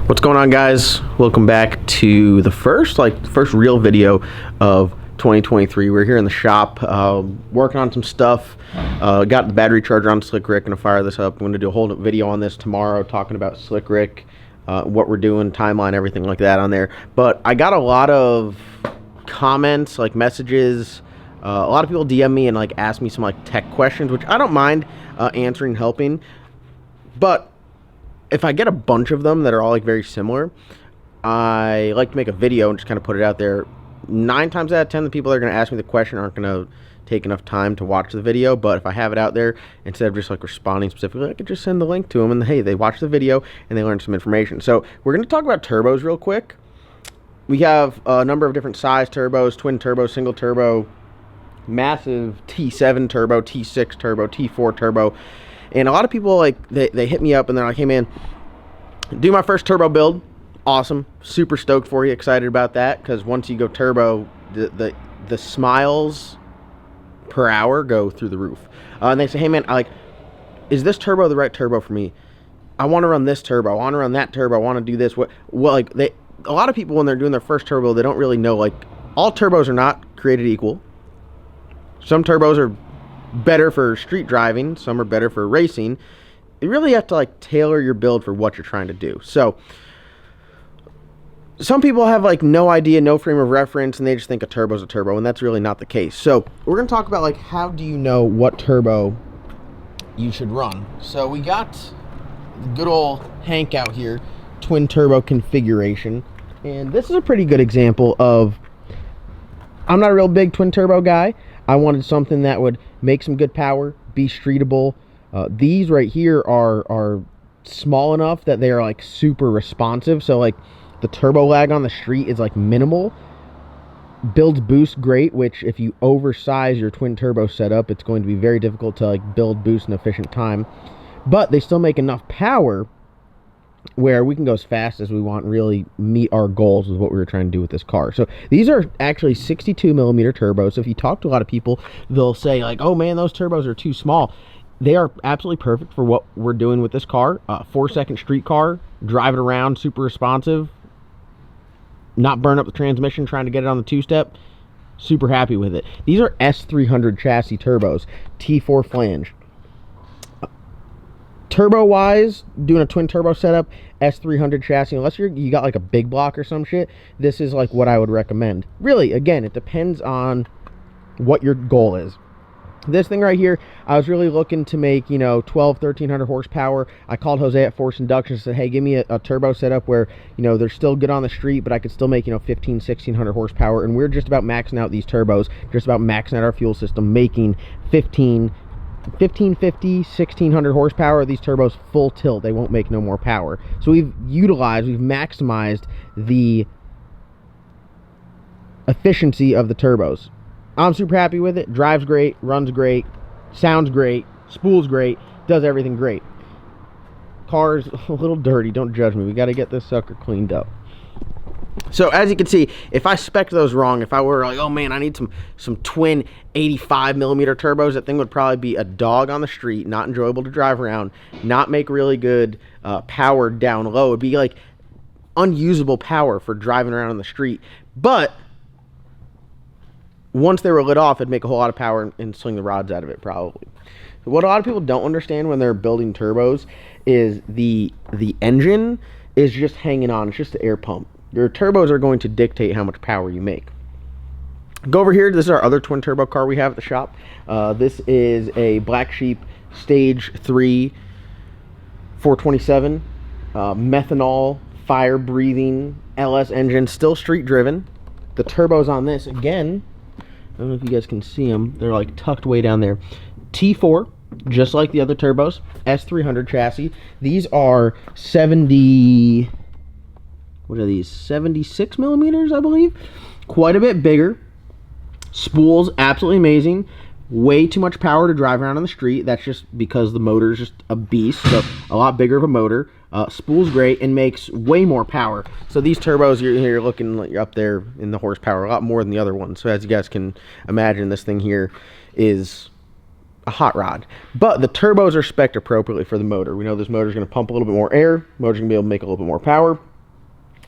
What's going on, guys? Welcome back to the first real video of 2023. We're here in the shop working on some stuff. Got the battery charger on Slick Rick. Gonna fire this up. I'm gonna do a whole video on this tomorrow, talking about Slick Rick, what we're doing, timeline, everything like that on there. But I got a lot of comments, like messages. A lot of people DM me and ask me some tech questions, which I don't mind answering, helping. But if I get a bunch of them that are all very similar, I like to make a video and just kind of put it out there. 9 times out of 10, the people that are going to ask me the question aren't going to take enough time to watch the video. But if I have it out there, instead of just responding specifically, I could just send the link to them, and hey, they watch the video and they learn some information. So we're going to talk about turbos real quick. We have a number of different size turbos: twin turbo, single turbo, massive T7 turbo, T6 turbo, T4 turbo. And a lot of people they hit me up and they're like, hey man, do my first turbo build. Awesome, super stoked for you, excited about that, because once you go turbo, the smiles per hour go through the roof. And they say, hey man, is this turbo the right turbo for me? I want to run this turbo, I want to run that turbo, I want to do this. A lot of people, when they're doing their first turbo, they don't really know, all turbos are not created equal. Some turbos are better for street driving, some are better for racing. You really have to tailor your build for what you're trying to do. So some people have no idea, no frame of reference, and they just think a turbo's a turbo, and that's really not the case. So we're going to talk about how do you know what turbo you should run. So we got the good old Hank out here, twin turbo configuration, and this is a pretty good example of, I'm not a real big twin turbo guy. I wanted something that would make some good power, be streetable. These right here are small enough that they are super responsive. So the turbo lag on the street is minimal. Builds boost great, which if you oversize your twin turbo setup, it's going to be very difficult to build boost in efficient time. But they still make enough power where we can go as fast as we want and really meet our goals with what we were trying to do with this car. So these are actually 62 millimeter turbos. So if you talk to a lot of people, they'll say oh man, those turbos are too small. They are absolutely perfect for what we're doing with this car. 4-second street car, drive it around, super responsive, not burn up the transmission trying to get it on the 2-step. Super happy with it. These are S300 chassis turbos, T4 flange. Turbo wise, doing a twin turbo setup, S300 chassis, unless you got a big block or some shit, this is what I would recommend. Really, again, it depends on what your goal is. This thing right here, I was really looking to make 1300 horsepower. I called Jose at Force Induction and said, hey, give me a turbo setup where they're still good on the street, but I could still make 1600 horsepower. And we're just about maxing out these turbos, just about maxing out our fuel system, making 1550, 1600 horsepower. These turbos full tilt, they won't make no more power. So we've maximized the efficiency of the turbos. I'm super happy with it. Drives great, runs great, sounds great, spools great, does everything great. Car's a little dirty, don't judge me. We got to get this sucker cleaned up. So as you can see, if I spec'd those wrong, if I were oh man, I need some twin 85 millimeter turbos, that thing would probably be a dog on the street, not enjoyable to drive around, not make really good power down low. It'd be unusable power for driving around on the street. But once they were lit off, it'd make a whole lot of power and sling the rods out of it, probably. What a lot of people don't understand when they're building turbos is the engine is just hanging on. It's just the air pump. Your turbos are going to dictate how much power you make. Go over here. This is our other twin turbo car we have at the shop. This is a Black Sheep Stage 3 427 methanol fire breathing LS engine, still street driven. The turbos on this, again, I don't know if you guys can see them. They're tucked way down there. T4, just like the other turbos. S300 chassis. These are 70... What are these? 76 millimeters, I believe. Quite a bit bigger. Spools, absolutely amazing. Way too much power to drive around on the street. That's just because the motor is just a beast. So a lot bigger of a motor. Spool's great and makes way more power. So these turbos, you're looking up there in the horsepower, a lot more than the other ones. So as you guys can imagine, this thing here is a hot rod. But the turbos are spec'd appropriately for the motor. We know this motor is going to pump a little bit more air. Motor's going to be able to make a little bit more power.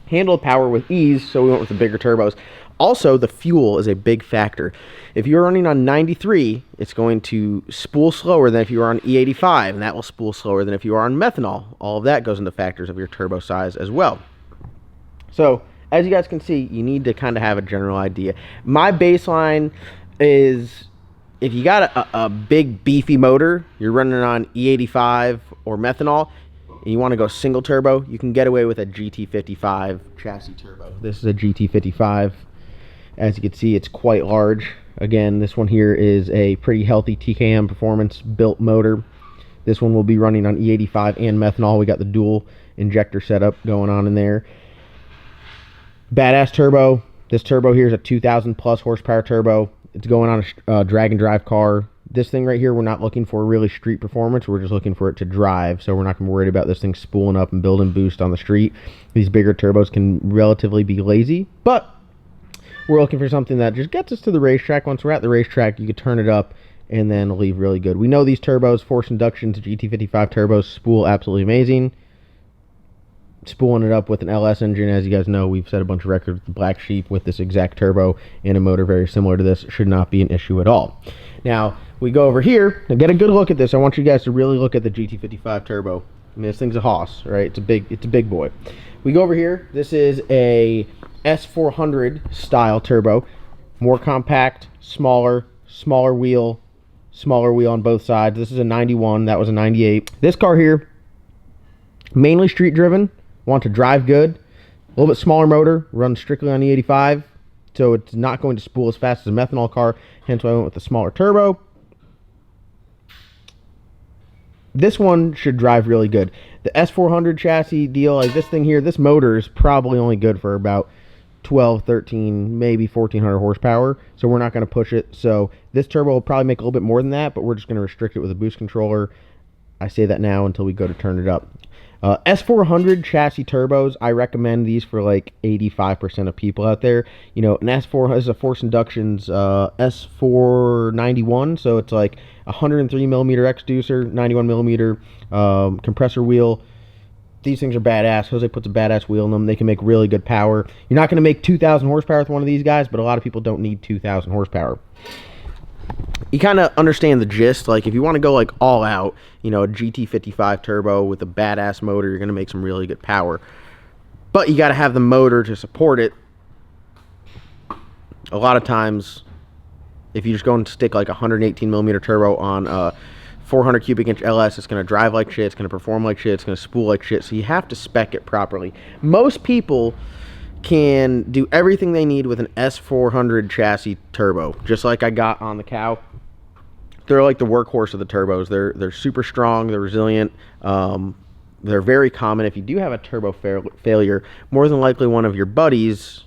handle power with ease, so we went with the bigger turbos. Also, the fuel is a big factor. If you're running on 93, it's going to spool slower than if you are on E85, and that will spool slower than if you are on methanol. All of that goes into factors of your turbo size as well. So, as you guys can see, you need to kind of have a general idea. My baseline is, if you got a big beefy motor, you're running on E85 or methanol, and you want to go single turbo, you can get away with a GT55 chassis turbo. This is a GT55. As you can see, it's quite large. Again, this one here is a pretty healthy TKM performance built motor. This one will be running on E85 and methanol. We got the dual injector setup going on in there. Badass turbo. This turbo here is a 2,000 plus horsepower turbo. It's going on a drag and drive car. This thing right here, we're not looking for really street performance. We're just looking for it to drive. So we're not going to be worried about this thing spooling up and building boost on the street. These bigger turbos can relatively be lazy, but we're looking for something that just gets us to the racetrack. Once we're at the racetrack, you can turn it up and then leave really good. We know these turbos, forced inductions, GT55 turbos, spool absolutely amazing. Spooling it up with an LS engine, as you guys know, we've set a bunch of records with the Black Sheep with this exact turbo and a motor very similar to this. Should not be an issue at all. Now, we go over here and get a good look at this. I want you guys to really look at the GT55 turbo. I mean, this thing's a hoss, right? It's a big boy. We go over here. This is a S400 style turbo, more compact, smaller wheel on both sides. This is a 91, that was a 98. This car here, mainly street driven, want to drive good, a little bit smaller motor, runs strictly on E85, so it's not going to spool as fast as a methanol car, hence why I went with the smaller turbo. This one should drive really good. The S400 chassis deal, like this thing here, this motor is probably only good for about 12, 13, maybe 1,400 horsepower, so we're not going to push it. So this turbo will probably make a little bit more than that, but we're just going to restrict it with a boost controller. I say that now until we go to turn it up. S400 chassis turbos, I recommend these for like 85% of people out there. You know, an S4 has a forced inductions S491, so it's like 103 millimeter exducer, 91 millimeter compressor wheel. These things are badass. Jose puts a badass wheel in them. They can make really good power. You're not going to make 2,000 horsepower with one of these guys, but a lot of people don't need 2,000 horsepower. You kind of understand the gist. Like, if you want to go like all out, you know, a GT55 turbo with a badass motor, you're going to make some really good power. But you got to have the motor to support it. A lot of times, if you just go and stick like a 118 millimeter turbo on a 400 cubic inch LS, it's going to drive like shit, it's going to perform like shit, it's going to spool like shit, so you have to spec it properly. Most people can do everything they need with an S400 chassis turbo, just like I got on the Cow. They're like the workhorse of the turbos. They're super strong, they're resilient, they're very common. If you do have a turbo failure, more than likely one of your buddies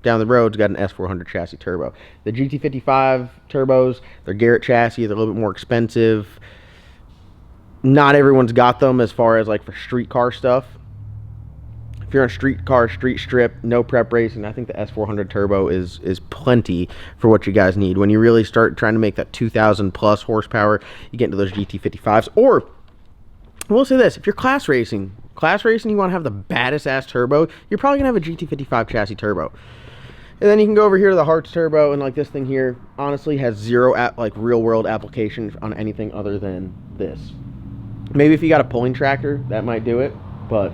down the road's got an S400 chassis turbo. The GT55 turbos, they're Garrett chassis, they're a little bit more expensive. Not everyone's got them as far as like for street car stuff. If you're on street car, street strip, no prep racing, I think the S400 turbo is plenty for what you guys need. When you really start trying to make that 2,000 plus horsepower, you get into those GT55s. Or, we'll say this, if you're class racing, you want to have the baddest ass turbo, you're probably going to have a GT55 chassis turbo. And then you can go over here to the Hearts turbo, and like this thing here, honestly has zero like real world application on anything other than this. Maybe if you got a pulling tractor, that might do it, but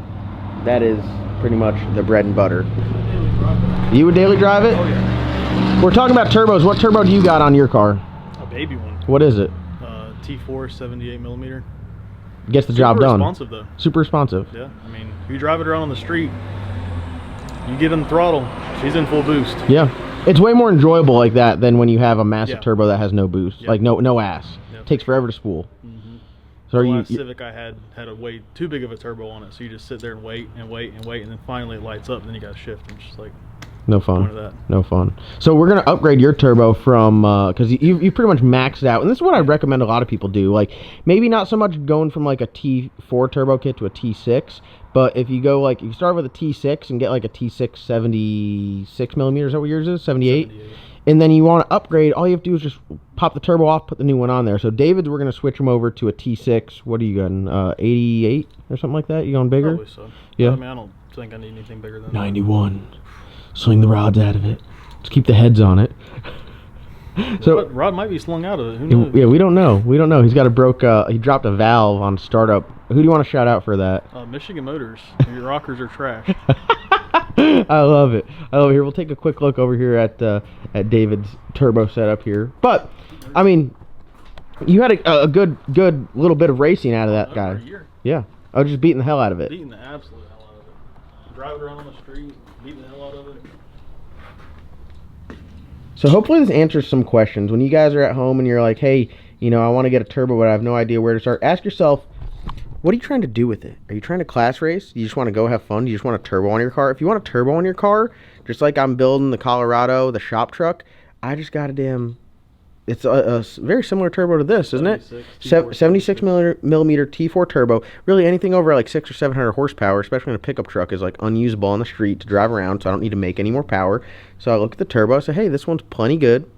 that is pretty much the bread and butter. You would daily drive it? Oh yeah. We're talking about turbos. What turbo do you got on your car? A baby one. What is it? T4 78 millimeter. Gets the job done. Super responsive though. Super responsive. Yeah, I mean, if you drive it around on the street, you get in the throttle, she's in full boost. Yeah. It's way more enjoyable like that than when you have a massive turbo that has no boost. Like no ass. Yep. Takes forever to spool. Mm-hmm. So the last Civic I had a way too big of a turbo on it, so you just sit there and wait and wait and wait, and then finally it lights up, and then you got to shift. And just like no fun. No fun. So we're gonna upgrade your turbo from because you pretty much maxed out, and this is what I recommend a lot of people do. Like maybe not so much going from like a T4 turbo kit to a T6, but if you go like you start with a T6 and get like a T6 76 millimeters. Is that what yours is? 78. and then you want to upgrade, all you have to do is just pop the turbo off, put the new one on there. So David's, we're going to switch him over to a T6. What are you going, 88 or something like that? You going bigger? Probably so. Yeah. I mean, I don't think I need anything bigger than 91. Swing the rods out of it. Let's keep the heads on it. So rod might be slung out of it. Who knows? yeah, we don't know. We don't know. He's got he dropped a valve on startup. Who do you want to shout out for that? Michigan Motors. Your rockers are trash. I love it. I love it. Here, we'll take a quick look over here at David's turbo setup here. But I mean, you had a good little bit of racing out of that guy. For a year. Yeah. I was just beating the hell out of it. Beating the absolute hell out of it. Driving around on the street, beating the hell out of it. So hopefully this answers some questions. When you guys are at home and you're like, hey, you know, I want to get a turbo, but I have no idea where to start. Ask yourself, what are you trying to do with it? Are you trying to class race? Do you just want to go have fun? Do you just want a turbo on your car? If you want a turbo on your car, just like I'm building the Colorado, the shop truck, I just got it's a very similar turbo to this, isn't it? 76 millimeter T4 turbo. Really anything over like 600 or 700 horsepower, especially in a pickup truck, is like unusable on the street to drive around, so I don't need to make any more power. So I look at the turbo, I say, hey, this one's plenty good.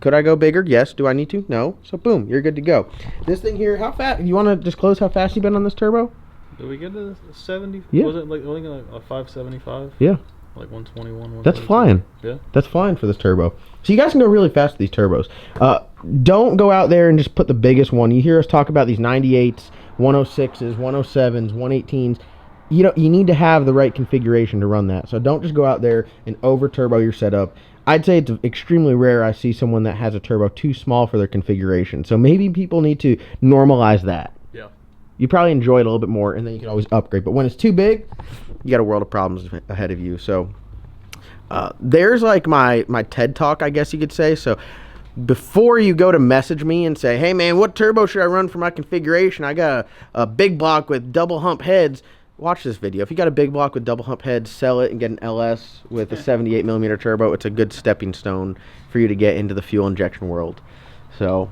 Could I go bigger? Yes. Do I need to? No. So boom, you're good to go. This thing here, how fast? You want to disclose how fast you've been on this turbo? Did we get to 70? Yeah. Was it like a 575? Yeah. Like 121. That's flying. Yeah. That's flying for this turbo. So you guys can go really fast with these turbos. Don't go out there and just put the biggest one. You hear us talk about these 98s, 106s, 107s, 118s. You need to have the right configuration to run that. So don't just go out there and over turbo your setup. I'd say it's extremely rare I see someone that has a turbo too small for their configuration. So maybe people need to normalize that. Yeah. You probably enjoy it a little bit more, and then you can always upgrade. But when it's too big, you got a world of problems ahead of you. So there's like my TED Talk, I guess you could say. So before you go to message me and say, hey, man, what turbo should I run for my configuration? I got a big block with double hump heads. Watch this video. If you got a big block with double hump heads, sell it and get an LS with a 78 millimeter turbo. It's a good stepping stone for you to get into the fuel injection world. So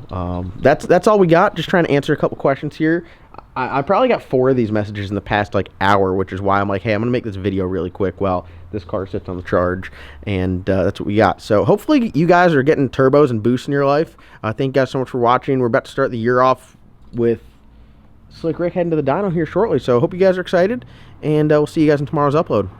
that's all we got. Just trying to answer a couple questions here. I probably got 4 of these messages in the past like hour, which is why I'm like, hey, I'm gonna make this video really quick while this car sits on the charge, and that's what we got. So hopefully you guys are getting turbos and boosts in your life. Thank you guys so much for watching. We're about to start the year off with Slick Rick heading to the dyno here shortly, so hope you guys are excited, and we'll see you guys in tomorrow's upload.